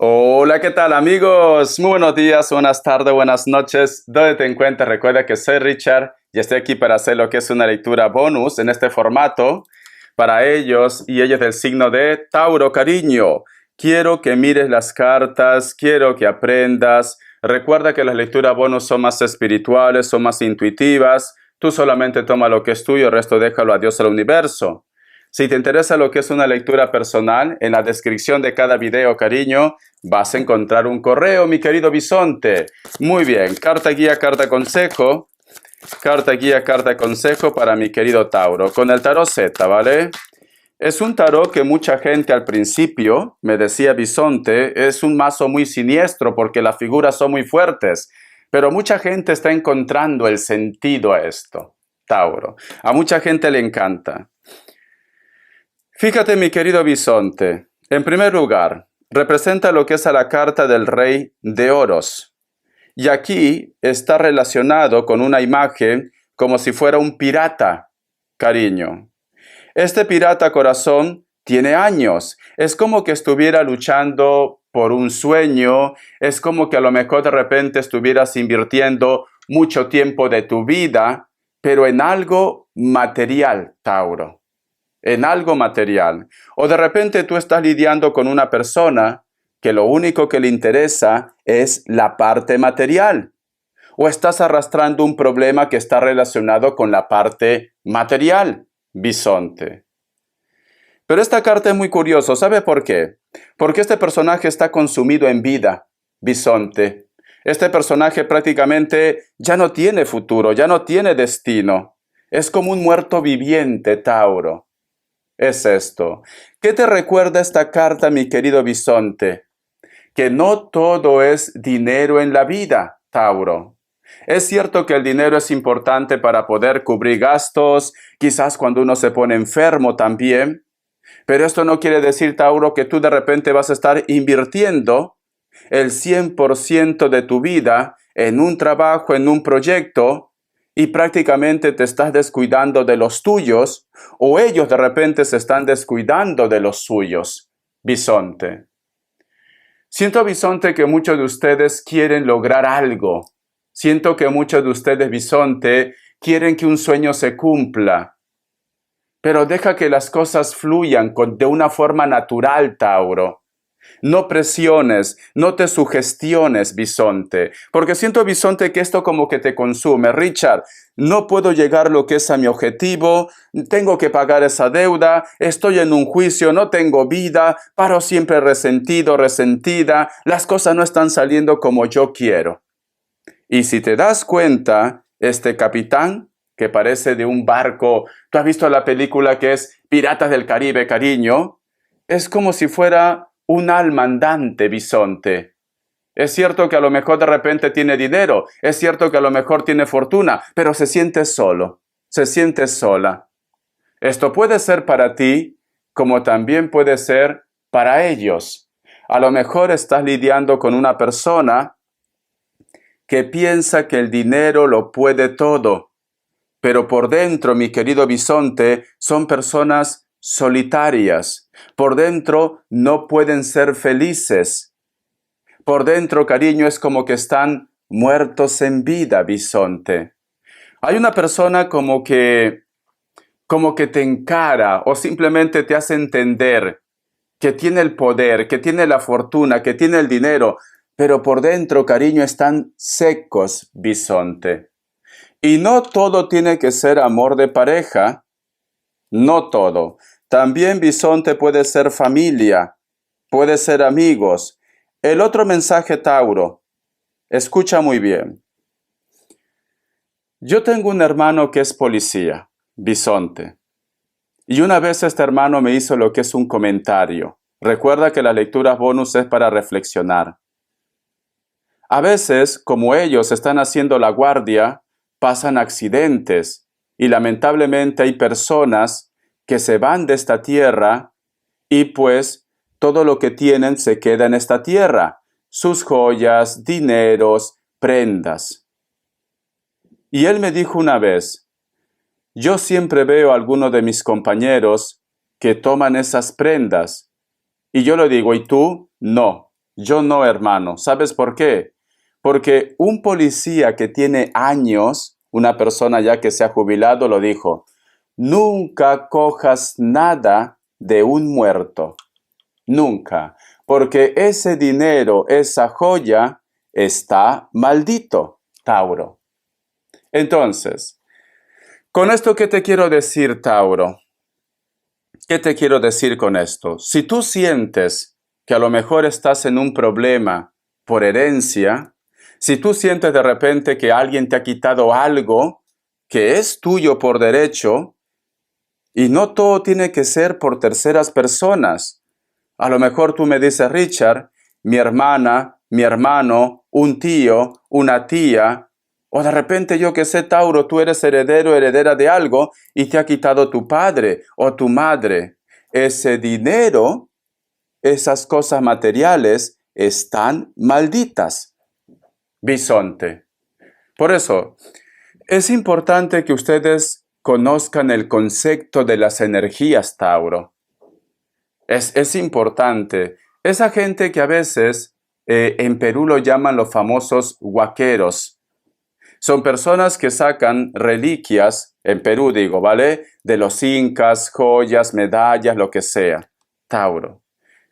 Hola, ¿qué tal amigos? Muy buenos días, buenas tardes, buenas noches. ¿Dónde te encuentras? Recuerda que soy Richard y estoy aquí para hacer lo que es una lectura bonus en este formato para ellos y ellos del signo de Tauro, cariño. Quiero que mires las cartas, quiero que aprendas. Recuerda que las lecturas bonus son más espirituales, son más intuitivas. Tú solamente toma lo que es tuyo, el resto déjalo a Dios al universo. Si te interesa lo que es una lectura personal, en la descripción de cada video, cariño, vas a encontrar un correo, mi querido bisonte. Muy bien, carta guía, carta consejo. Carta guía, carta consejo para mi querido Tauro. Con el tarot Z, ¿vale? Es un tarot que mucha gente al principio, me decía bisonte, es un mazo muy siniestro porque las figuras son muy fuertes. Pero mucha gente está encontrando el sentido a esto, Tauro. A mucha gente le encanta. Fíjate, mi querido bisonte, en primer lugar, representa lo que es a la carta del rey de oros. Y aquí está relacionado con una imagen como si fuera un pirata, cariño. Este pirata corazón tiene años. Es como que estuviera luchando por un sueño. Es como que a lo mejor de repente estuvieras invirtiendo mucho tiempo de tu vida, pero en algo material, Tauro, en algo material. O de repente tú estás lidiando con una persona que lo único que le interesa es la parte material. O estás arrastrando un problema que está relacionado con la parte material, bisonte. Pero esta carta es muy curiosa, ¿sabe por qué? Porque este personaje está consumido en vida, bisonte. Este personaje prácticamente ya no tiene futuro, ya no tiene destino. Es como un muerto viviente, Tauro. Es esto. ¿Qué te recuerda esta carta, mi querido bisonte? Que no todo es dinero en la vida, Tauro. Es cierto que el dinero es importante para poder cubrir gastos, quizás cuando uno se pone enfermo también, pero esto no quiere decir, Tauro, que tú de repente vas a estar invirtiendo el 100% de tu vida en un trabajo, en un proyecto, y prácticamente te estás descuidando de los tuyos, o ellos de repente se están descuidando de los suyos, bisonte. Siento, bisonte, que muchos de ustedes quieren lograr algo. Siento que muchos de ustedes, bisonte, quieren que un sueño se cumpla. Pero deja que las cosas fluyan de una forma natural, Tauro. No presiones, no te sugestiones, bisonte, porque siento, bisonte, que esto como que te consume. Richard, no puedo llegar lo que es a mi objetivo, tengo que pagar esa deuda, estoy en un juicio, no tengo vida, paro siempre resentido, resentida, las cosas no están saliendo como yo quiero. Y si te das cuenta, este capitán, que parece de un barco, tú has visto la película que es Piratas del Caribe, cariño, es como si fuera un alma andante, bisonte. Es cierto que a lo mejor de repente tiene dinero, es cierto que a lo mejor tiene fortuna, pero se siente solo, se siente sola. Esto puede ser para ti, como también puede ser para ellos. A lo mejor estás lidiando con una persona que piensa que el dinero lo puede todo, pero por dentro, mi querido bisonte, son personas solitarias. Por dentro no pueden ser felices. Por dentro, cariño, es como que están muertos en vida, bisonte. Hay una persona como que te encara o simplemente te hace entender que tiene el poder, que tiene la fortuna, que tiene el dinero, pero por dentro, cariño, están secos, bisonte. Y no todo tiene que ser amor de pareja, no todo. También, bisonte, puede ser familia, puede ser amigos. El otro mensaje, Tauro, escucha muy bien. Yo tengo un hermano que es policía, bisonte. Y una vez este hermano me hizo lo que es un comentario. Recuerda que las lecturas bonus es para reflexionar. A veces, como ellos están haciendo la guardia, pasan accidentes y lamentablemente hay personas que se van de esta tierra y pues todo lo que tienen se queda en esta tierra, sus joyas, dineros, prendas. Y él me dijo una vez, yo siempre veo a algunos de mis compañeros que toman esas prendas y yo le digo, ¿y tú? No. Yo no, hermano. ¿Sabes por qué? Porque un policía que tiene años, una persona ya que se ha jubilado, lo dijo, nunca cojas nada de un muerto. Nunca. Porque ese dinero, esa joya, está maldito, Tauro. Entonces, con esto, ¿qué te quiero decir, Tauro? ¿Qué te quiero decir con esto? Si tú sientes que a lo mejor estás en un problema por herencia, si tú sientes de repente que alguien te ha quitado algo que es tuyo por derecho, y no todo tiene que ser por terceras personas. A lo mejor tú me dices, Richard, mi hermana, mi hermano, un tío, una tía, o de repente yo que sé, Tauro, tú eres heredero, heredera de algo y te ha quitado tu padre o tu madre. Ese dinero, esas cosas materiales están malditas. Bisonte. Por eso, es importante que ustedes conozcan el concepto de las energías, Tauro. Es importante. Esa gente que a veces en Perú lo llaman los famosos huaqueros. Son personas que sacan reliquias, en Perú digo, ¿vale? De los incas, joyas, medallas, lo que sea. Tauro.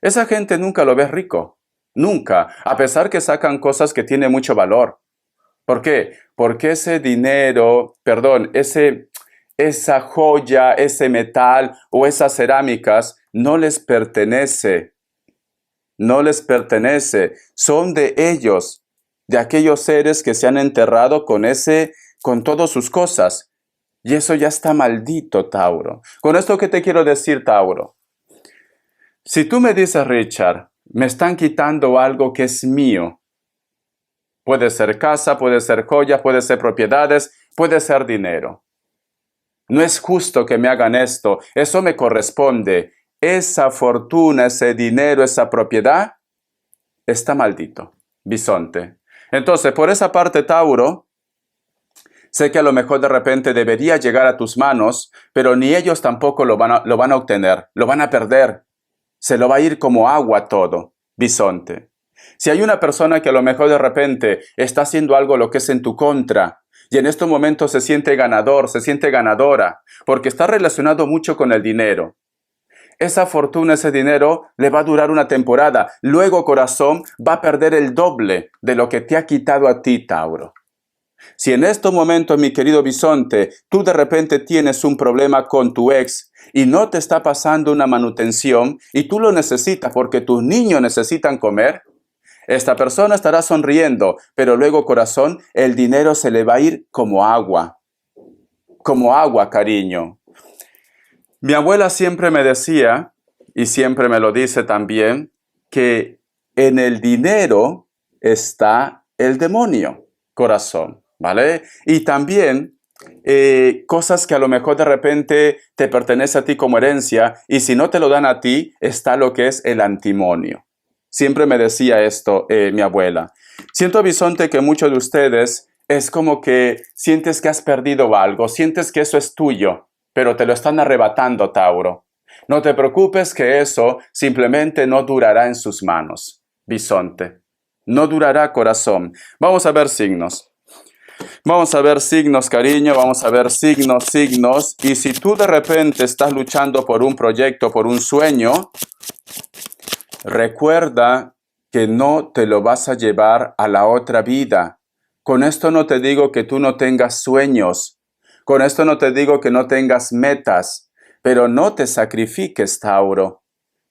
Esa gente nunca lo ves rico. Nunca. A pesar que sacan cosas que tienen mucho valor. ¿Por qué? Porque ese dinero, perdón, esa joya, ese metal o esas cerámicas no les pertenece. No les pertenece. Son de ellos, de aquellos seres que se han enterrado con todas sus cosas. Y eso ya está maldito, Tauro. Con esto, ¿qué te quiero decir, Tauro? Si tú me dices, Richard, me están quitando algo que es mío. Puede ser casa, puede ser joya, puede ser propiedades, puede ser dinero. No es justo que me hagan esto, eso me corresponde. Esa fortuna, ese dinero, esa propiedad, está maldito, bisonte. Entonces, por esa parte, Tauro, sé que a lo mejor de repente debería llegar a tus manos, pero ni ellos tampoco lo van a obtener, lo van a perder. Se lo va a ir como agua todo, bisonte. Si hay una persona que a lo mejor de repente está haciendo algo lo que es en tu contra, y en estos momentos se siente ganador, se siente ganadora, porque está relacionado mucho con el dinero. Esa fortuna, ese dinero, le va a durar una temporada. Luego, corazón, va a perder el doble de lo que te ha quitado a ti, Tauro. Si en estos momentos, mi querido bisonte, tú de repente tienes un problema con tu ex y no te está pasando una manutención y tú lo necesitas porque tus niños necesitan comer, esta persona estará sonriendo, pero luego, corazón, el dinero se le va a ir como agua. Como agua, cariño. Mi abuela siempre me decía, y siempre me lo dice también, que en el dinero está el demonio, corazón, ¿vale? Y también cosas que a lo mejor de repente te pertenece a ti como herencia, y si no te lo dan a ti, está lo que es el antimonio. Siempre me decía esto mi abuela. Siento, bisonte, que muchos de ustedes es como que sientes que has perdido algo, sientes que eso es tuyo, pero te lo están arrebatando, Tauro. No te preocupes que eso simplemente no durará en sus manos, bisonte. No durará, corazón. Vamos a ver signos. Vamos a ver signos, cariño, vamos a ver signos. Y si tú de repente estás luchando por un proyecto, por un sueño, recuerda que no te lo vas a llevar a la otra vida. Con esto no te digo que tú no tengas sueños. Con esto no te digo que no tengas metas. Pero no te sacrifiques, Tauro.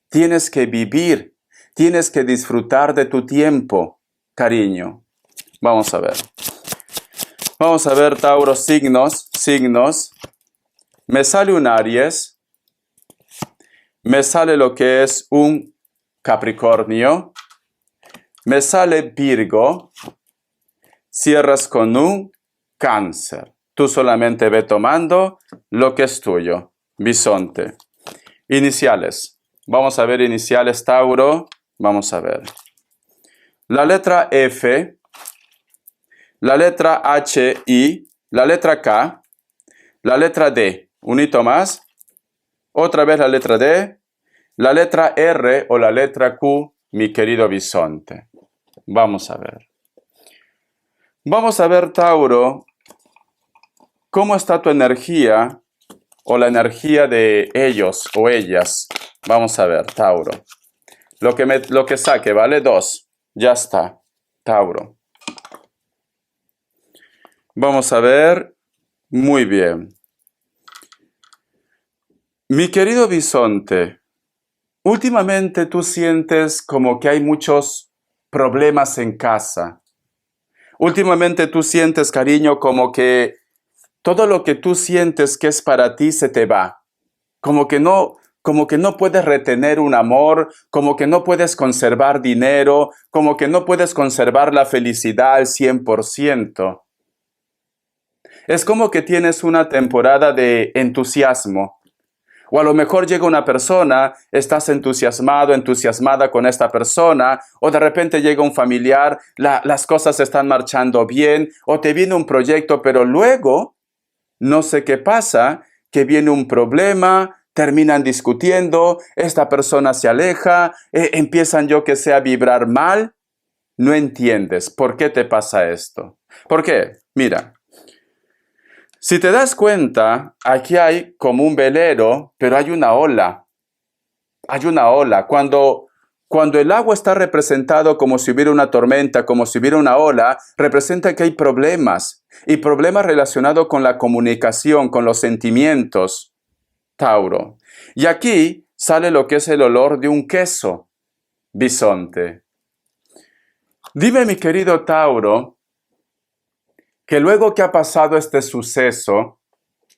Tienes que vivir. Tienes que disfrutar de tu tiempo, cariño. Vamos a ver. Vamos a ver, Tauro, signos. Me sale un Aries. Me sale lo que es un Capricornio. Me sale Virgo. Cierras con un Cáncer. Tú solamente ve tomando lo que es tuyo. Bisonte. Iniciales. Vamos a ver iniciales, Tauro. Vamos a ver. La letra F. La letra H, I. La letra K. La letra D. Un hito más. Otra vez la letra D. La letra R o la letra Q mi querido bisonte? Vamos a ver. Vamos a ver, Tauro, cómo está tu energía o la energía de ellos o ellas. Vamos a ver, Tauro. Lo que saque, ¿vale? 2. Ya está, Tauro. Vamos a ver. Muy bien. Mi querido bisonte, últimamente tú sientes como que hay muchos problemas en casa. Últimamente tú sientes, cariño, como que todo lo que tú sientes que es para ti se te va. Como que no puedes retener un amor, como que no puedes conservar dinero, como que no puedes conservar la felicidad al 100%. Es como que tienes una temporada de entusiasmo. O a lo mejor llega una persona, estás entusiasmado, entusiasmada con esta persona, o de repente llega un familiar, las cosas están marchando bien, o te viene un proyecto, pero luego, no sé qué pasa, que viene un problema, terminan discutiendo, esta persona se aleja, empiezan yo que sé a vibrar mal. No entiendes por qué te pasa esto. ¿Por qué? Mira. Si te das cuenta, aquí hay como un velero, pero hay una ola. Hay una ola. Cuando el agua está representado como si hubiera una tormenta, como si hubiera una ola, representa que hay problemas. Y problemas relacionados con la comunicación, con los sentimientos. Tauro. Y aquí sale lo que es el olor de un queso. Bisonte. Dime, mi querido Tauro, que luego que ha pasado este suceso,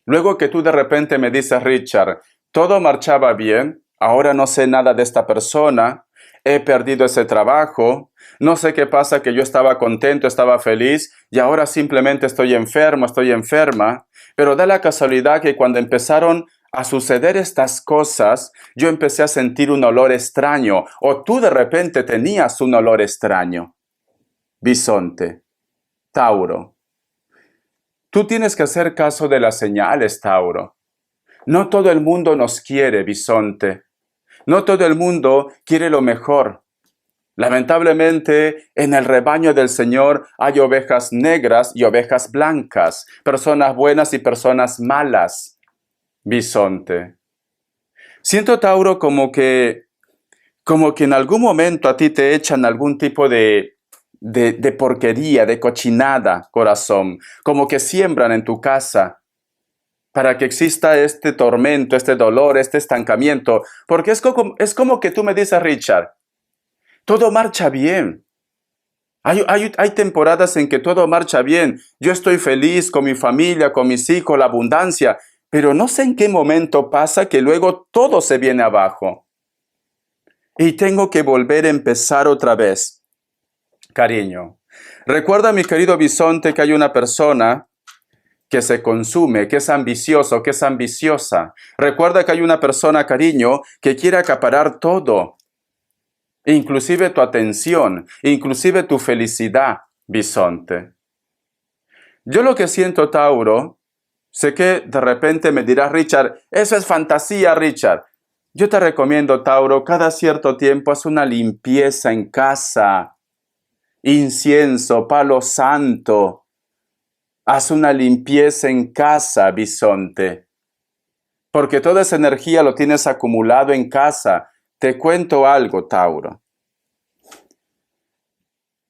luego que tú de repente me dices, Richard, todo marchaba bien, ahora no sé nada de esta persona, he perdido ese trabajo, no sé qué pasa, que yo estaba contento, estaba feliz y ahora simplemente estoy enfermo, estoy enferma, pero da la casualidad que cuando empezaron a suceder estas cosas, yo empecé a sentir un olor extraño o tú de repente tenías un olor extraño. Bisonte, Tauro. Tú tienes que hacer caso de las señales, Tauro. No todo el mundo nos quiere, bisonte. No todo el mundo quiere lo mejor. Lamentablemente, en el rebaño del Señor hay ovejas negras y ovejas blancas, personas buenas y personas malas, bisonte. Siento, Tauro, como que en algún momento a ti te echan algún tipo de porquería, de cochinada, corazón, como que siembran en tu casa para que exista este tormento, este dolor, este estancamiento, porque es como que tú me dices, Richard, todo marcha bien. Hay temporadas en que todo marcha bien, yo estoy feliz con mi familia, con mis hijos, la abundancia, pero no sé en qué momento pasa que luego todo se viene abajo. Y tengo que volver a empezar otra vez. Cariño, recuerda, mi querido bisonte, que hay una persona que se consume, que es ambicioso, que es ambiciosa. Recuerda que hay una persona, cariño, que quiere acaparar todo, inclusive tu atención, inclusive tu felicidad, bisonte. Yo lo que siento, Tauro, sé que de repente me dirás, Richard, eso es fantasía, Richard. Yo te recomiendo, Tauro, cada cierto tiempo haz una limpieza en casa. Incienso, palo santo. Haz una limpieza en casa, bisonte. Porque toda esa energía lo tienes acumulado en casa. Te cuento algo, Tauro.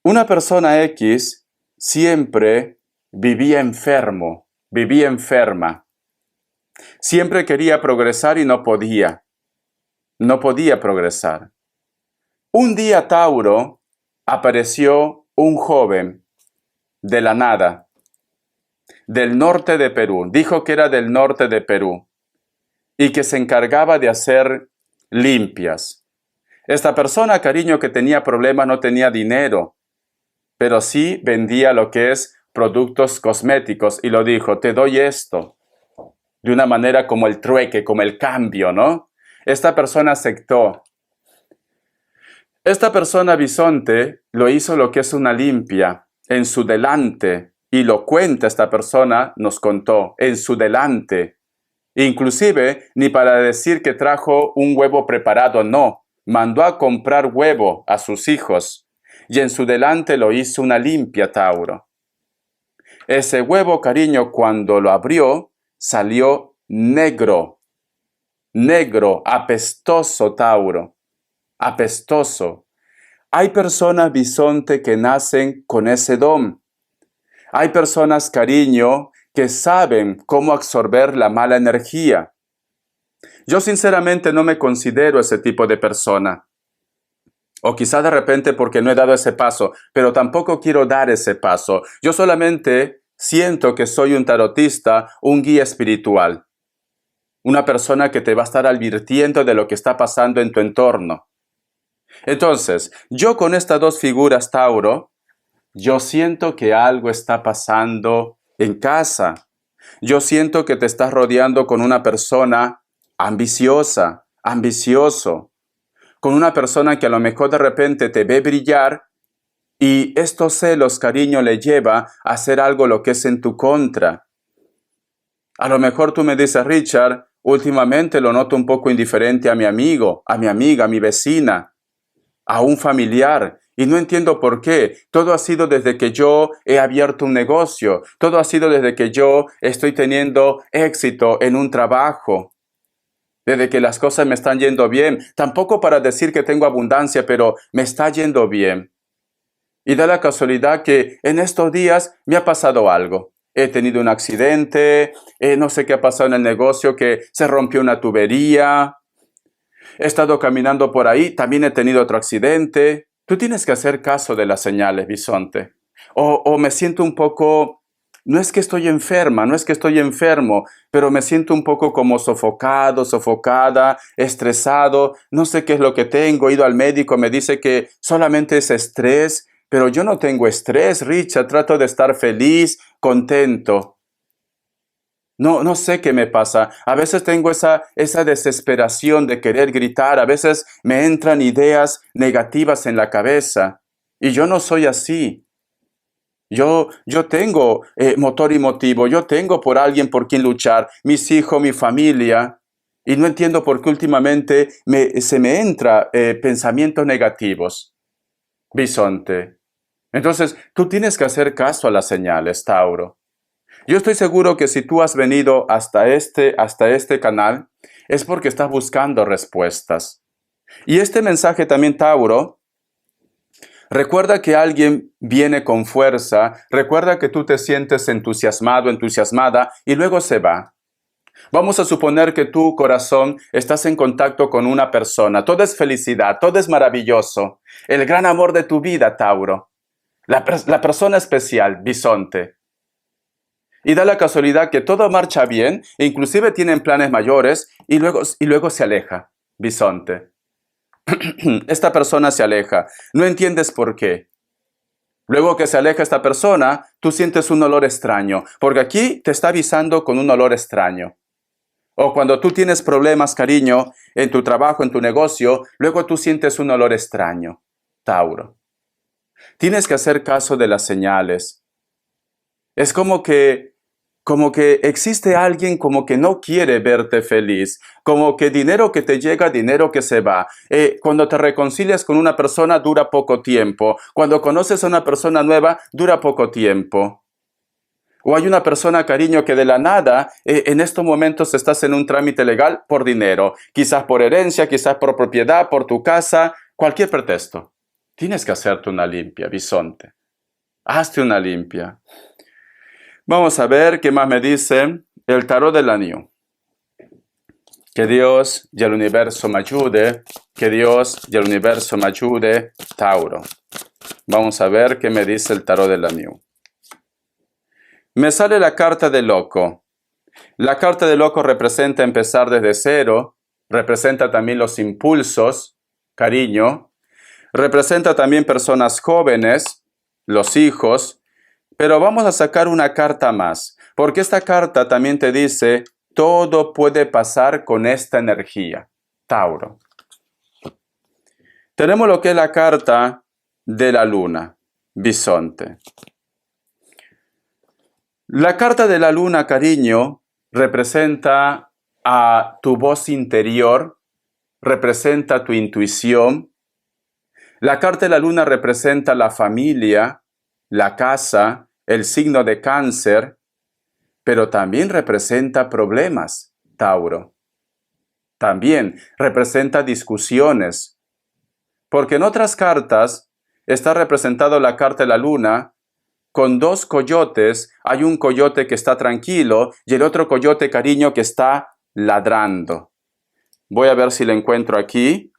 Una persona X siempre vivía enfermo, vivía enferma. Siempre quería progresar y no podía. No podía progresar. Un día, Tauro, apareció un joven de la nada, del norte de Perú. Dijo que era del norte de Perú y que se encargaba de hacer limpias. Esta persona, cariño, que tenía problemas, no tenía dinero, pero sí vendía lo que es productos cosméticos y lo dijo, te doy esto, de una manera como el trueque, como el cambio, ¿no? Esta persona aceptó. Esta persona, bisonte, lo hizo lo que es una limpia en su delante, y lo cuenta esta persona, nos contó, en su delante. Inclusive, ni para decir que trajo un huevo preparado, no. mandó a comprar huevo a sus hijos y en su delante lo hizo una limpia, Tauro. Ese huevo, cariño, cuando lo abrió, salió negro, negro, apestoso, Tauro, apestoso. Hay personas, bisonte, que nacen con ese don. Hay personas, cariño, que saben cómo absorber la mala energía. Yo sinceramente no me considero ese tipo de persona. O quizá de repente porque no he dado ese paso, pero tampoco quiero dar ese paso. Yo solamente siento que soy un tarotista, un guía espiritual. Una persona que te va a estar advirtiendo de lo que está pasando en tu entorno. Entonces, yo con estas dos figuras, Tauro, yo siento que algo está pasando en casa. Yo siento que te estás rodeando con una persona ambiciosa, ambicioso, con una persona que a lo mejor de repente te ve brillar y estos celos, cariño, le lleva a hacer algo lo que es en tu contra. A lo mejor tú me dices, Richard, últimamente lo noto un poco indiferente a mi amigo, a mi amiga, a mi vecina, a un familiar. Y no entiendo por qué. Todo ha sido desde que yo he abierto un negocio. Todo ha sido desde que yo estoy teniendo éxito en un trabajo. Desde que las cosas me están yendo bien. Tampoco para decir que tengo abundancia, pero me está yendo bien. Y da la casualidad que en estos días me ha pasado algo. He tenido un accidente, no sé qué ha pasado en el negocio, que se rompió una tubería. He estado caminando por ahí, también he tenido otro accidente. Tú tienes que hacer caso de las señales, bisonte. O me siento un poco, no es que estoy enferma, no es que estoy enfermo, pero me siento un poco como sofocado, sofocada, estresado. No sé qué es lo que tengo. He ido al médico, me dice que solamente es estrés, pero yo no tengo estrés, Richard. Trato de estar feliz, contento. No sé qué me pasa. A veces tengo esa desesperación de querer gritar. A veces me entran ideas negativas en la cabeza. Y yo no soy así. Yo tengo motor y motivo. Yo tengo por alguien por quien luchar. Mis hijos, mi familia. Y no entiendo por qué últimamente se me entra pensamientos negativos. Bisonte. Entonces, tú tienes que hacer caso a las señales, Tauro. Yo estoy seguro que si tú has venido hasta este canal, es porque estás buscando respuestas. Y este mensaje también, Tauro, recuerda que alguien viene con fuerza, recuerda que tú te sientes entusiasmado, entusiasmada, y luego se va. Vamos a suponer que tu corazón estás en contacto con una persona, todo es felicidad, todo es maravilloso, el gran amor de tu vida, Tauro, la persona especial, bisonte. Y da la casualidad que todo marcha bien, e inclusive tienen planes mayores, y luego se aleja, bisonte. Esta persona se aleja, no entiendes por qué. Luego que se aleja esta persona, tú sientes un olor extraño, porque aquí te está avisando con un olor extraño. O cuando tú tienes problemas, cariño, en tu trabajo, en tu negocio, luego tú sientes un olor extraño, Tauro. Tienes que hacer caso de las señales. Es como que existe alguien como que no quiere verte feliz, como que dinero que te llega, dinero que se va. Cuando te reconcilias con una persona dura poco tiempo. Cuando conoces a una persona nueva, dura poco tiempo. O hay una persona, cariño, que de la nada, en estos momentos estás en un trámite legal por dinero. Quizás por herencia, quizás por propiedad, por tu casa, cualquier pretexto. Tienes que hacerte una limpia, bisonte. Hazte una limpia. Vamos a ver qué más me dice el tarot del anillo. Que Dios y el universo me ayude. Que Dios y el universo me ayude, Tauro. Vamos a ver qué me dice el tarot del anillo. Me sale la carta del loco. La carta del loco representa empezar desde cero. Representa también los impulsos, cariño. Representa también personas jóvenes, los hijos. Pero vamos a sacar una carta más, porque esta carta también te dice, todo puede pasar con esta energía, Tauro. Tenemos lo que es la carta de la luna, bisonte. La carta de la luna, cariño, representa a tu voz interior, representa tu intuición. La carta de la luna representa la familia, la casa, el signo de Cáncer, pero también representa problemas, Tauro. También representa discusiones, porque en otras cartas está representado la carta de la luna con dos coyotes. Hay un coyote que está tranquilo y el otro coyote, cariño, que está ladrando. Voy a ver si le encuentro aquí.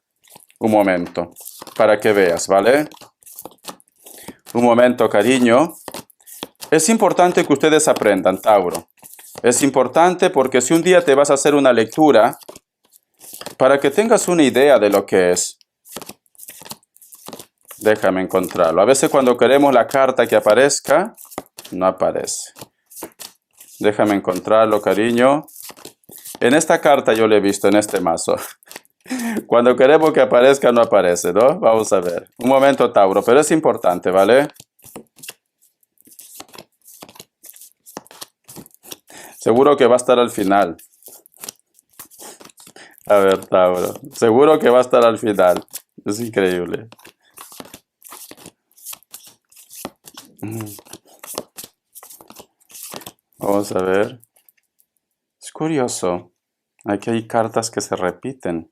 Un momento, para que veas, ¿vale? Un momento, cariño. Es importante que ustedes aprendan, Tauro. Es importante porque si un día te vas a hacer una lectura, para que tengas una idea de lo que es. Déjame encontrarlo. A veces cuando queremos la carta que aparezca, no aparece. Déjame encontrarlo, cariño. En esta carta yo lo he visto, en este mazo. Cuando queremos que aparezca, no aparece, ¿no? Vamos a ver. Un momento, Tauro, pero es importante, ¿vale? Seguro que va a estar al final. A ver, Tauro. Seguro que va a estar al final. Es increíble. Vamos a ver. Es curioso. Aquí hay cartas que se repiten.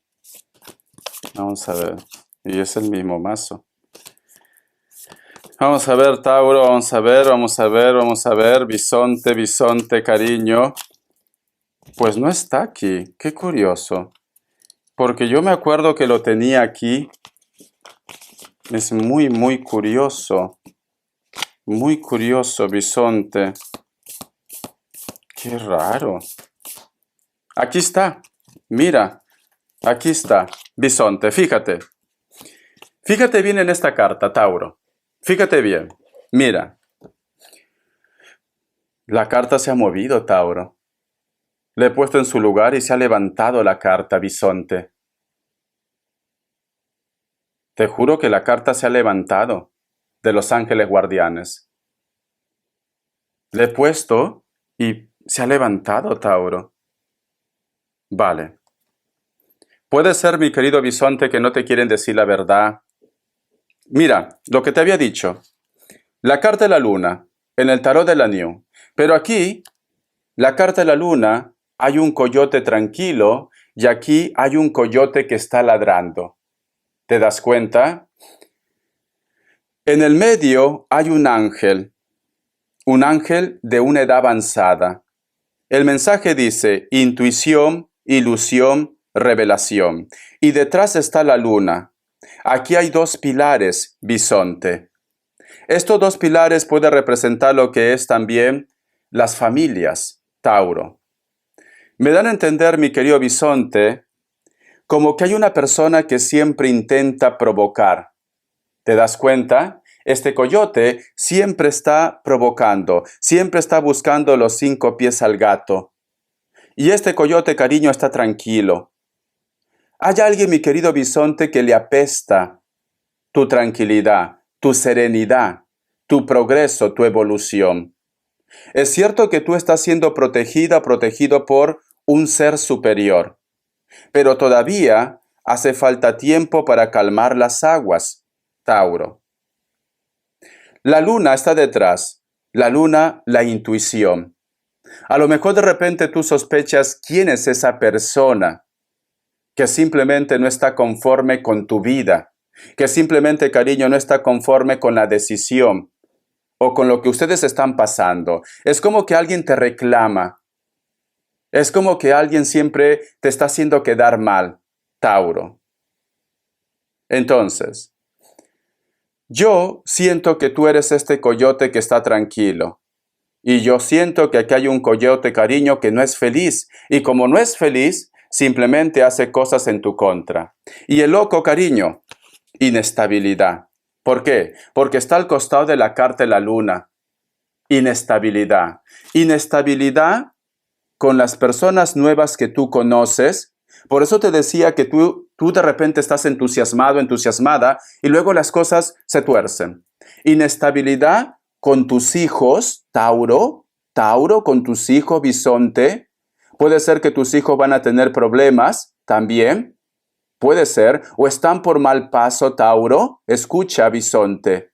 Vamos a ver. Y es el mismo mazo. Vamos a ver, Tauro. Vamos a ver, vamos a ver, vamos a ver. Bisonte, bisonte, cariño. Pues no está aquí. Qué curioso. Porque yo me acuerdo que lo tenía aquí. Es muy, muy curioso. Muy curioso, bisonte. Qué raro. Aquí está. Mira. Aquí está. Bisonte, fíjate. Fíjate bien en esta carta, Tauro. Fíjate bien. Mira. La carta se ha movido, Tauro. Le he puesto en su lugar y se ha levantado la carta, bisonte. Te juro que la carta se ha levantado de los ángeles guardianes. Le he puesto y se ha levantado, Tauro. Vale. Puede ser, mi querido bisonte, que no te quieren decir la verdad. Mira, lo que te había dicho. La carta de la luna, en el tarot de la New. Pero aquí, la carta de la luna, hay un coyote tranquilo y aquí hay un coyote que está ladrando. ¿Te das cuenta? En el medio hay un ángel de una edad avanzada. El mensaje dice intuición, ilusión, revelación. Y detrás está la luna. Aquí hay dos pilares, bisonte. Estos dos pilares pueden representar lo que es también las familias, Tauro. Me dan a entender, mi querido bisonte, como que hay una persona que siempre intenta provocar. ¿Te das cuenta? Este coyote siempre está provocando, siempre está buscando los 5 pies al gato. Y este coyote, cariño, está tranquilo. Hay alguien, mi querido bisonte, que le apesta tu tranquilidad, tu serenidad, tu progreso, tu evolución. Es cierto que tú estás siendo protegida, protegido por un ser superior, pero todavía hace falta tiempo para calmar las aguas, Tauro. La luna está detrás, la luna, la intuición. A lo mejor de repente tú sospechas quién es esa persona que simplemente no está conforme con tu vida, que simplemente, cariño, no está conforme con la decisión o con lo que ustedes están pasando. Es como que alguien te reclama. Es como que alguien siempre te está haciendo quedar mal, Tauro. Entonces, yo siento que tú eres este coyote que está tranquilo. Y yo siento que aquí hay un coyote, cariño, que no es feliz. Y como no es feliz, simplemente hace cosas en tu contra. Y el loco, cariño, inestabilidad. ¿Por qué? Porque está al costado de la carta de la luna. Inestabilidad. Inestabilidad con las personas nuevas que tú conoces. Por eso te decía que tú de repente estás entusiasmado, entusiasmada, y luego las cosas se tuercen. Inestabilidad con tus hijos, Tauro, con tus hijos, bisonte. Puede ser que tus hijos van a tener problemas también. Puede ser, o están por mal paso, Tauro. Escucha, bisonte.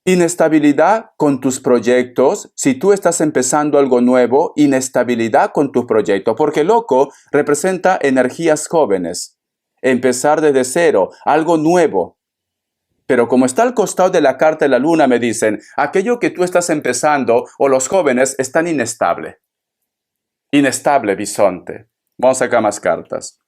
Inestabilidad con tus proyectos. Si tú estás empezando algo nuevo, inestabilidad con tus proyectos, porque loco representa energías jóvenes. Empezar desde cero, algo nuevo. Pero como está al costado de la carta de la luna, me dicen, aquello que tú estás empezando o los jóvenes están inestable. Inestable, bisonte. Vamos a sacar más cartas.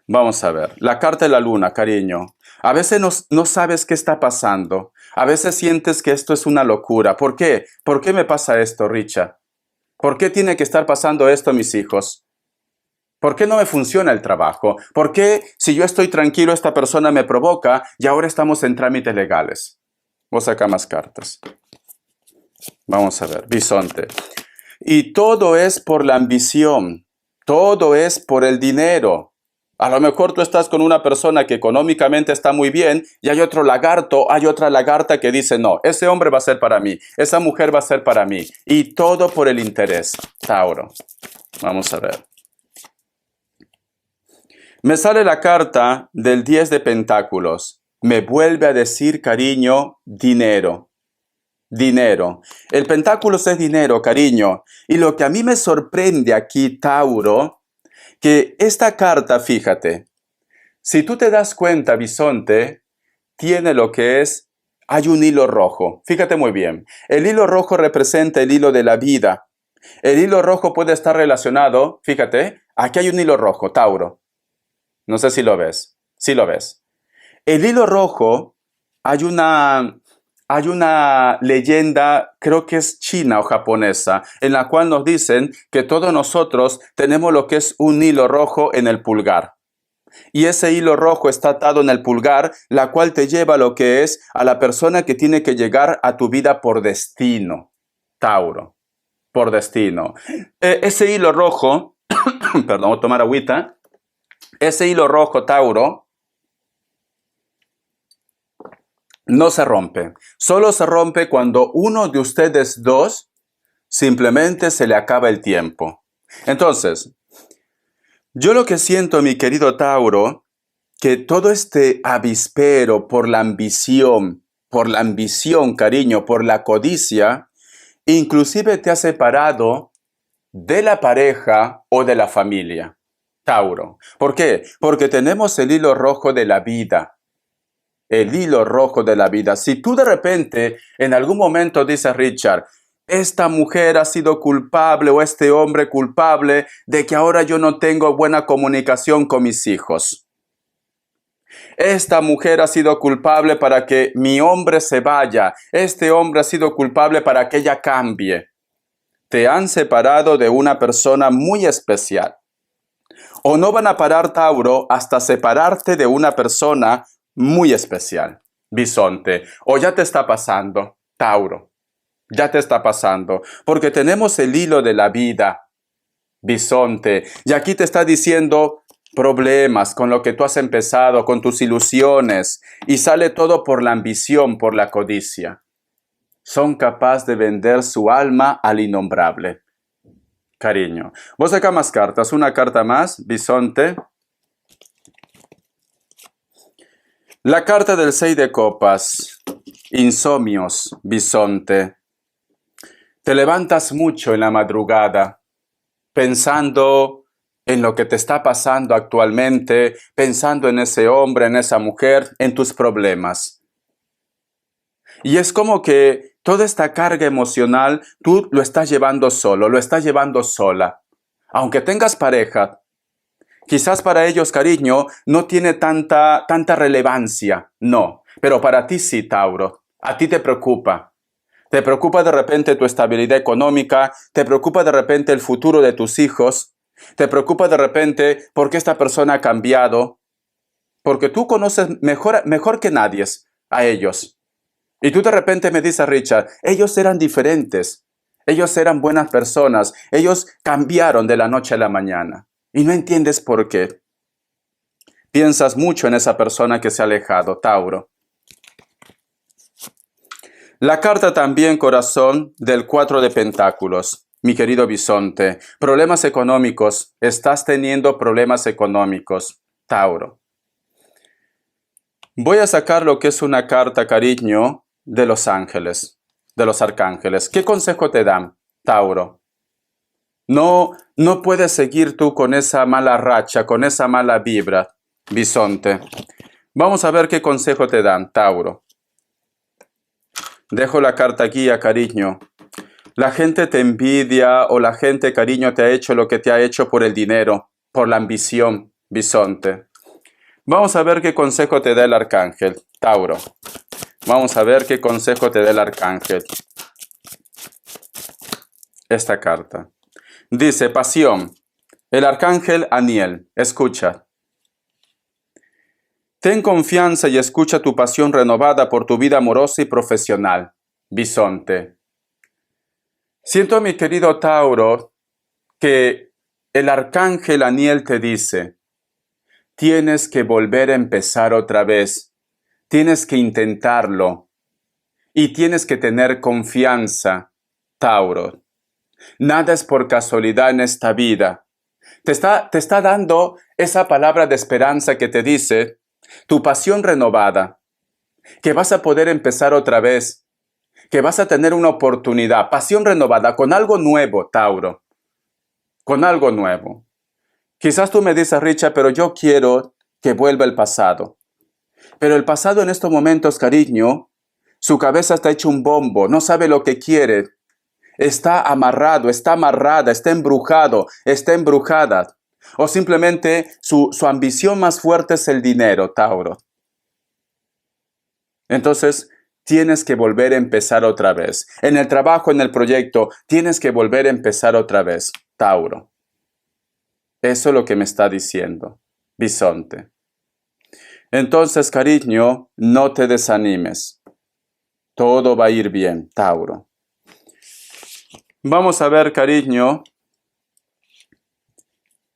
Vamos a ver. La carta de la luna, cariño. A veces no sabes qué está pasando. A veces sientes que esto es una locura. ¿Por qué? ¿Por qué me pasa esto, Richard? ¿Por qué tiene que estar pasando esto a mis hijos? ¿Por qué no me funciona el trabajo? ¿Por qué si yo estoy tranquilo esta persona me provoca y ahora estamos en trámites legales? Vamos a sacar más cartas. Vamos a ver. Bisonte. Y todo es por la ambición. Todo es por el dinero. A lo mejor tú estás con una persona que económicamente está muy bien y hay otro lagarto, hay otra lagarta que dice, no, ese hombre va a ser para mí, esa mujer va a ser para mí. Y todo por el interés, Tauro. Vamos a ver. Me sale la carta del 10 de pentáculos. Me vuelve a decir, cariño, dinero. Dinero. El pentáculos es dinero, cariño. Y lo que a mí me sorprende aquí, Tauro, que esta carta, fíjate, si tú te das cuenta, bisonte, tiene lo que es, hay un hilo rojo. Fíjate muy bien. El hilo rojo representa el hilo de la vida. El hilo rojo puede estar relacionado, fíjate, aquí hay un hilo rojo, Tauro. No sé si lo ves. Sí lo ves. El hilo rojo, hay una leyenda, creo que es china o japonesa, en la cual nos dicen que todos nosotros tenemos lo que es un hilo rojo en el pulgar. Y ese hilo rojo está atado en el pulgar, la cual te lleva a lo que es a la persona que tiene que llegar a tu vida por destino. Tauro, por destino. Ese hilo rojo, perdón, voy a tomar agüita. Ese hilo rojo, Tauro, no se rompe. Solo se rompe cuando uno de ustedes dos simplemente se le acaba el tiempo. Entonces, yo lo que siento, mi querido Tauro, que todo este avispero por la ambición, cariño, por la codicia, inclusive te ha separado de la pareja o de la familia. Tauro. ¿Por qué? Porque tenemos el hilo rojo de la vida. El hilo rojo de la vida. Si tú de repente en algún momento dices, Richard, esta mujer ha sido culpable o este hombre culpable de que ahora yo no tengo buena comunicación con mis hijos. Esta mujer ha sido culpable para que mi hombre se vaya. Este hombre ha sido culpable para que ella cambie. Te han separado de una persona muy especial. O no van a parar, Tauro, hasta separarte de una persona muy especial, bisonte. O ya te está pasando, Tauro. Ya te está pasando. Porque tenemos el hilo de la vida, bisonte. Y aquí te está diciendo problemas con lo que tú has empezado, con tus ilusiones. Y sale todo por la ambición, por la codicia. Son capaces de vender su alma al innombrable. Cariño. Vos acá más cartas. Una carta más, bisonte. La carta del 6 de copas. Insomnios, bisonte. Te levantas mucho en la madrugada, pensando en lo que te está pasando actualmente, pensando en ese hombre, en esa mujer, en tus problemas. Y es como que toda esta carga emocional tú lo estás llevando solo, lo estás llevando sola. Aunque tengas pareja, quizás para ellos, cariño, no tiene tanta relevancia, no. Pero para ti sí, Tauro. A ti te preocupa. Te preocupa de repente tu estabilidad económica, te preocupa de repente el futuro de tus hijos, te preocupa de repente por qué esta persona ha cambiado, porque tú conoces mejor que nadie a ellos. Y tú de repente me dices, Richard, ellos eran diferentes, ellos eran buenas personas, ellos cambiaron de la noche a la mañana. Y no entiendes por qué. Piensas mucho en esa persona que se ha alejado, Tauro. La carta también, corazón, del 4 de pentáculos. mi querido bisonte. Problemas económicos. Estás teniendo problemas económicos, Tauro. Voy a sacar lo que es una carta, cariño, de los ángeles, de los arcángeles. ¿Qué consejo te dan, Tauro? No puedes seguir tú con esa mala racha, con esa mala vibra, bisonte. Vamos a ver qué consejo te dan, Tauro. Dejo la carta guía, cariño. La gente te envidia o la gente, cariño, te ha hecho lo que te ha hecho por el dinero, por la ambición, bisonte. Vamos a ver qué consejo te da el arcángel, Tauro. Vamos a ver qué consejo te da el arcángel. Esta carta. Dice, pasión. El arcángel Aniel, escucha. Ten confianza y escucha tu pasión renovada por tu vida amorosa y profesional, bisonte. Siento, mi querido Tauro, que el arcángel Aniel te dice, tienes que volver a empezar otra vez, tienes que intentarlo y tienes que tener confianza, Tauro. Nada es por casualidad en esta vida. Te está dando esa palabra de esperanza que te dice, tu pasión renovada, que vas a poder empezar otra vez, que vas a tener una oportunidad, pasión renovada, con algo nuevo, Tauro, con algo nuevo. Quizás tú me dices, Richard, pero yo quiero que vuelva el pasado. Pero el pasado en estos momentos, cariño, su cabeza está hecho un bombo, no sabe lo que quiere. Está amarrado, está amarrada, está embrujado, está embrujada. O simplemente su ambición más fuerte es el dinero, Tauro. Entonces, tienes que volver a empezar otra vez. En el trabajo, en el proyecto, tienes que volver a empezar otra vez, Tauro. Eso es lo que me está diciendo, bisonte. Entonces, cariño, no te desanimes. Todo va a ir bien, Tauro. Vamos a ver, cariño,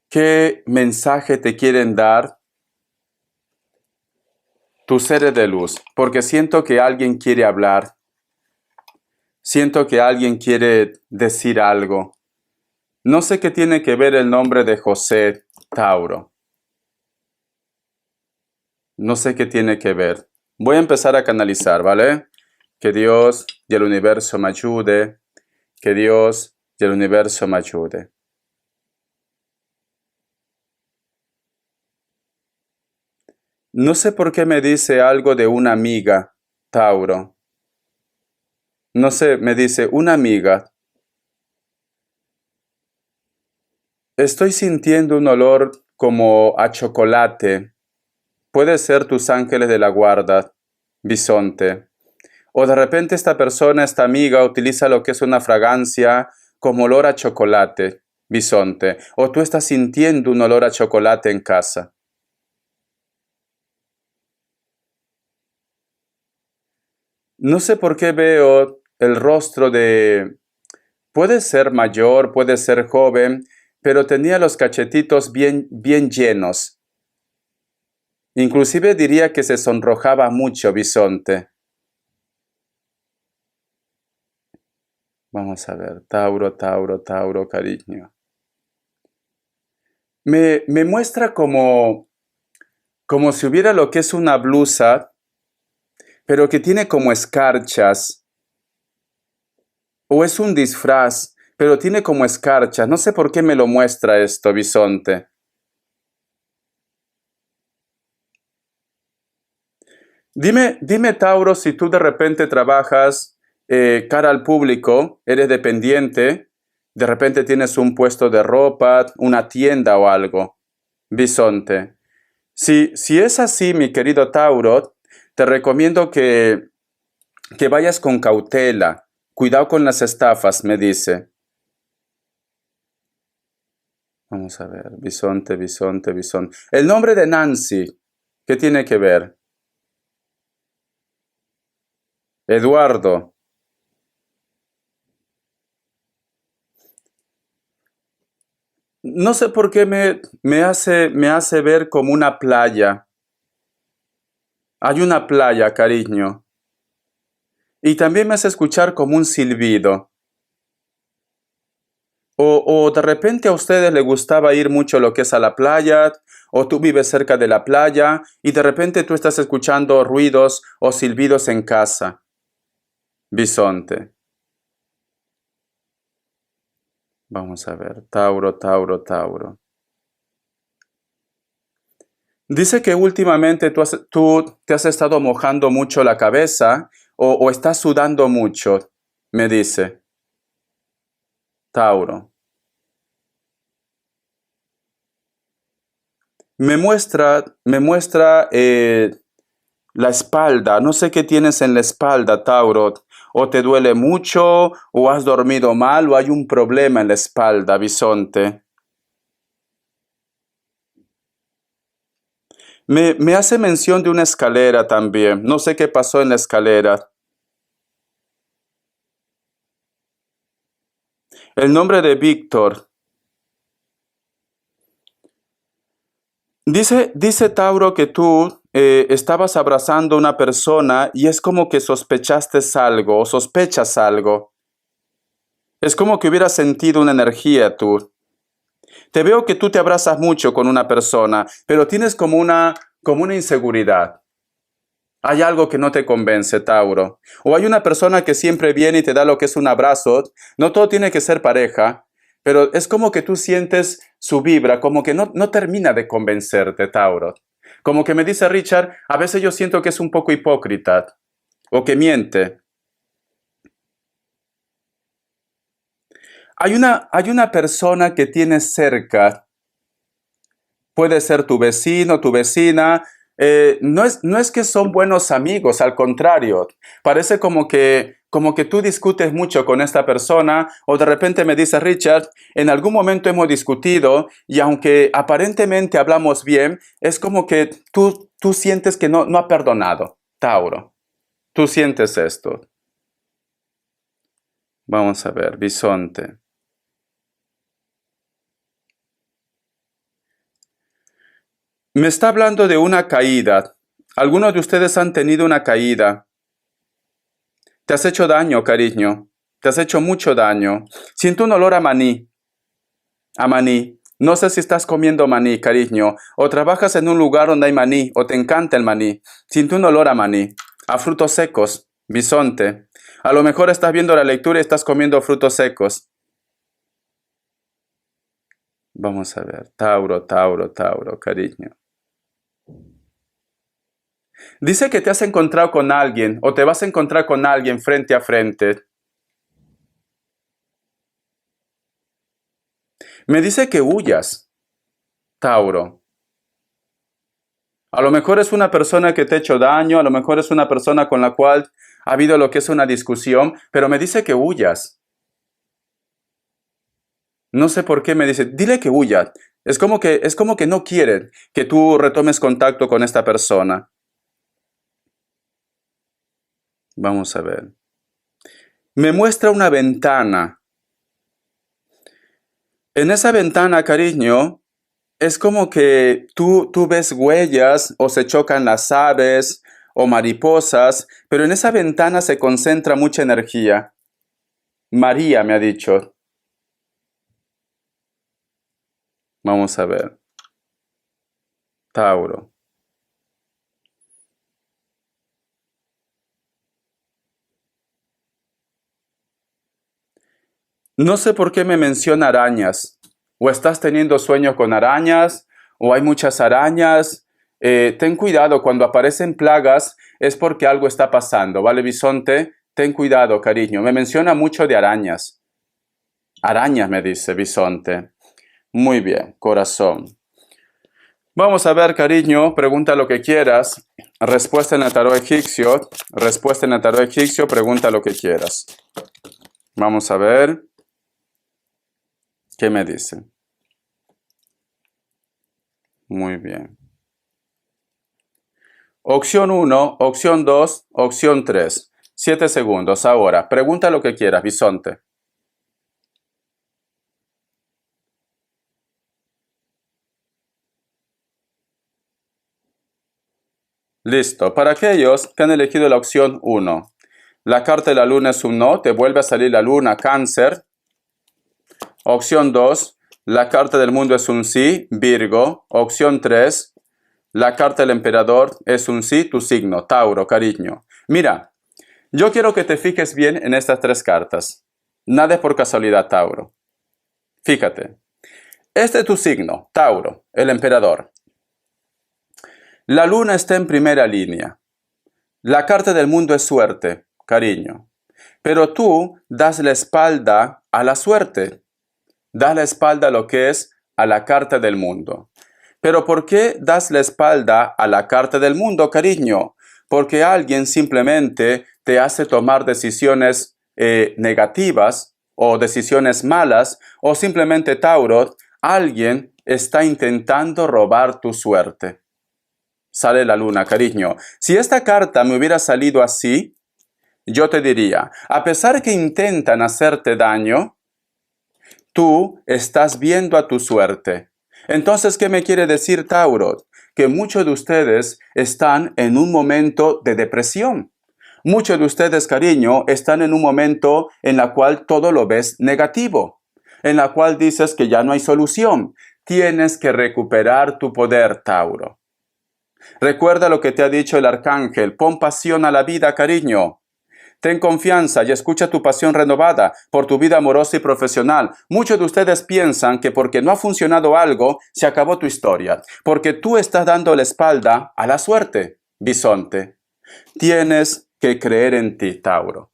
qué mensaje te quieren dar tus seres de luz. Porque siento que alguien quiere hablar. Siento que alguien quiere decir algo. No sé qué tiene que ver el nombre de José, Tauro. No sé qué tiene que ver. Voy a empezar a canalizar, ¿vale? Que Dios y el universo me ayude. Que Dios y el universo me ayude. No sé por qué me dice algo de una amiga, Tauro. No sé, me dice una amiga. Estoy sintiendo un olor como a chocolate. Puede ser tus ángeles de la guarda, bisonte. O de repente esta persona, esta amiga, utiliza lo que es una fragancia como olor a chocolate, bisonte. O tú estás sintiendo un olor a chocolate en casa. No sé por qué veo el rostro de... Puede ser mayor, puede ser joven, pero tenía los cachetitos bien llenos. Inclusive diría que se sonrojaba mucho, bisonte. Vamos a ver, Tauro, Tauro, Tauro, cariño. Me muestra como si hubiera lo que es una blusa, pero que tiene como escarchas. O es un disfraz, pero tiene como escarchas. No sé por qué me lo muestra esto, bisonte. Dime, Tauro, si tú de repente trabajas cara al público, eres dependiente, de repente tienes un puesto de ropa, una tienda o algo, bisonte. Si es así, mi querido Tauro, te recomiendo que vayas con cautela. Cuidado con las estafas, me dice. Vamos a ver, bisonte, bisonte, bisonte. El nombre de Nancy, ¿qué tiene que ver? Eduardo. No sé por qué me hace ver como una playa. Hay una playa, cariño. Y también me hace escuchar como un silbido. O de repente a ustedes les gustaba ir mucho lo que es a la playa, o tú vives cerca de la playa y de repente tú estás escuchando ruidos o silbidos en casa. Bisonte. Vamos a ver. Tauro, Tauro, Tauro. Dice que últimamente tú te has estado mojando mucho la cabeza o estás sudando mucho, me dice. Tauro. Me muestra la espalda. No sé qué tienes en la espalda, Tauro. O te duele mucho, o has dormido mal, o hay un problema en la espalda, Bisonte. Me hace mención de una escalera también. No sé qué pasó en la escalera. El nombre de Víctor. Dice Tauro que tú estabas abrazando a una persona y es como que sospechaste algo o sospechas algo. Es como que hubieras sentido una energía tú. Te veo que tú te abrazas mucho con una persona, pero tienes como una inseguridad. Hay algo que no te convence, Tauro. O hay una persona que siempre viene y te da lo que es un abrazo. No todo tiene que ser pareja, pero es como que tú sientes su vibra, como que no termina de convencerte, Tauro. Como que me dice Richard, a veces yo siento que es un poco hipócrita o que miente. Hay una persona que tienes cerca. Puede ser tu vecino, tu vecina. No es que son buenos amigos, al contrario. Parece como que tú discutes mucho con esta persona o de repente me dice Richard, en algún momento hemos discutido y aunque aparentemente hablamos bien, es como que tú sientes que no ha perdonado, Tauro. Tú sientes esto. Vamos a ver, Bisonte. Me está hablando de una caída. Algunos de ustedes han tenido una caída. Te has hecho daño, cariño. Te has hecho mucho daño. Siento un olor a maní. A maní. No sé si estás comiendo maní, cariño. O trabajas en un lugar donde hay maní. O te encanta el maní. Siento un olor a maní. A frutos secos. Bisonte. A lo mejor estás viendo la lectura y estás comiendo frutos secos. Vamos a ver. Tauro, Tauro, Tauro, cariño. Dice que te has encontrado con alguien o te vas a encontrar con alguien frente a frente. Me dice que huyas, Tauro. A lo mejor es una persona que te ha hecho daño, a lo mejor es una persona con la cual ha habido lo que es una discusión, pero me dice que huyas. No sé por qué me dice, dile que huya. Es como que no quiere que tú retomes contacto con esta persona. Vamos a ver. Me muestra una ventana. En esa ventana, cariño, es como que tú ves huellas o se chocan las aves o mariposas, pero en esa ventana se concentra mucha energía. María me ha dicho. Vamos a ver. Tauro. No sé por qué me menciona arañas. O estás teniendo sueños con arañas, o hay muchas arañas. Ten cuidado, cuando aparecen plagas es porque algo está pasando, ¿vale, Bisonte? Ten cuidado, cariño. Me menciona mucho de arañas. Arañas, me dice Bisonte. Muy bien, corazón. Vamos a ver, cariño, pregunta lo que quieras. Respuesta en el tarot egipcio. Respuesta en el tarot egipcio, pregunta lo que quieras. Vamos a ver. ¿Qué me dice? Muy bien. Opción 1, opción 2, opción 3. 7 segundos. Ahora, pregunta lo que quieras, Bisonte. Listo. Para aquellos que han elegido la opción 1. La carta de la luna es un no. Te vuelve a salir la luna, Cáncer. Opción 2, la carta del mundo es un sí, Virgo. Opción 3, la carta del emperador es un sí, tu signo, Tauro, cariño. Mira, yo quiero que te fijes bien en estas tres cartas. Nada es por casualidad, Tauro. Fíjate. Este es tu signo, Tauro, el emperador. La luna está en primera línea. La carta del mundo es suerte, cariño. Pero tú das la espalda a la suerte. Das la espalda a lo que es a la carta del mundo. ¿Pero por qué das la espalda a la carta del mundo, cariño? Porque alguien simplemente te hace tomar decisiones negativas o decisiones malas, o simplemente, Tauro, alguien está intentando robar tu suerte. Sale la luna, cariño. Si esta carta me hubiera salido así, yo te diría, a pesar que intentan hacerte daño, tú estás viendo a tu suerte. Entonces, ¿qué me quiere decir, Tauro? Que muchos de ustedes están en un momento de depresión. Muchos de ustedes, cariño, están en un momento en la cual todo lo ves negativo, en la cual dices que ya no hay solución. Tienes que recuperar tu poder, Tauro. Recuerda lo que te ha dicho el arcángel. Pon pasión a la vida, cariño. Ten confianza y escucha tu pasión renovada por tu vida amorosa y profesional. Muchos de ustedes piensan que porque no ha funcionado algo, se acabó tu historia. Porque tú estás dando la espalda a la suerte, bisonte. Tienes que creer en ti, Tauro.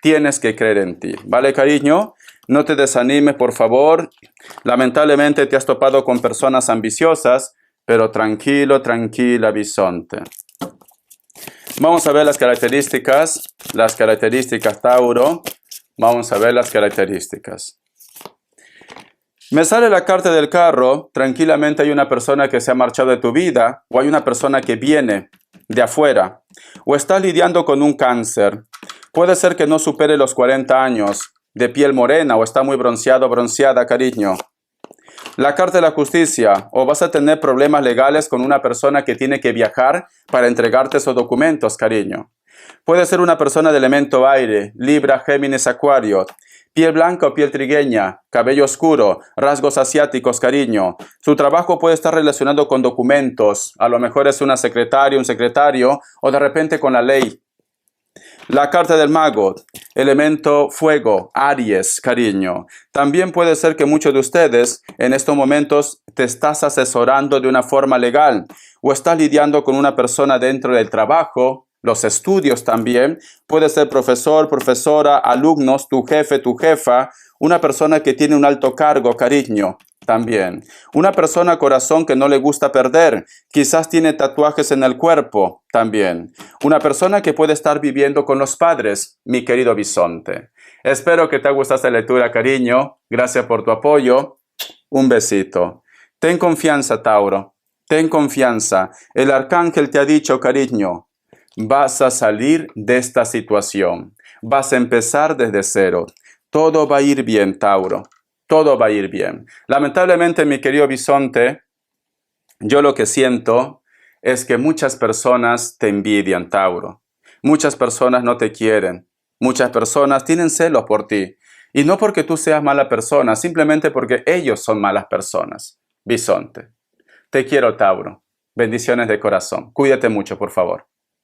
Tienes que creer en ti. ¿Vale, cariño? No te desanimes, por favor. Lamentablemente te has topado con personas ambiciosas, pero tranquilo, tranquila, bisonte. Vamos a ver las características, Tauro. Vamos a ver las características. Me sale la carta del carro. Tranquilamente hay una persona que se ha marchado de tu vida, o hay una persona que viene de afuera, o estás lidiando con un cáncer. Puede ser que no supere los 40 años, de piel morena, o está muy bronceado, bronceada, cariño. La carta de la justicia, o vas a tener problemas legales con una persona que tiene que viajar para entregarte esos documentos, cariño. Puede ser una persona de elemento aire, Libra, Géminis, Acuario, piel blanca o piel trigueña, cabello oscuro, rasgos asiáticos, cariño. Su trabajo puede estar relacionado con documentos, a lo mejor es una secretaria, un secretario, o de repente con la ley. La carta del mago, elemento fuego, Aries, cariño. También puede ser que muchos de ustedes en estos momentos te estás asesorando de una forma legal o estás lidiando con una persona dentro del trabajo, los estudios también. Puede ser profesor, profesora, alumnos, tu jefe, tu jefa, una persona que tiene un alto cargo, cariño. También. Una persona corazón que no le gusta perder. Quizás tiene tatuajes en el cuerpo. También. Una persona que puede estar viviendo con los padres, mi querido bisonte. Espero que te haya gustado esta lectura, cariño. Gracias por tu apoyo. Un besito. Ten confianza, Tauro. Ten confianza. El arcángel te ha dicho, cariño, vas a salir de esta situación. Vas a empezar desde cero. Todo va a ir bien, Tauro. Todo va a ir bien. Lamentablemente, mi querido bisonte, yo lo que siento es que muchas personas te envidian, Tauro. Muchas personas no te quieren. Muchas personas tienen celos por ti. Y no porque tú seas mala persona, simplemente porque ellos son malas personas. Bisonte. Te quiero, Tauro. Bendiciones de corazón. Cuídate mucho, por favor.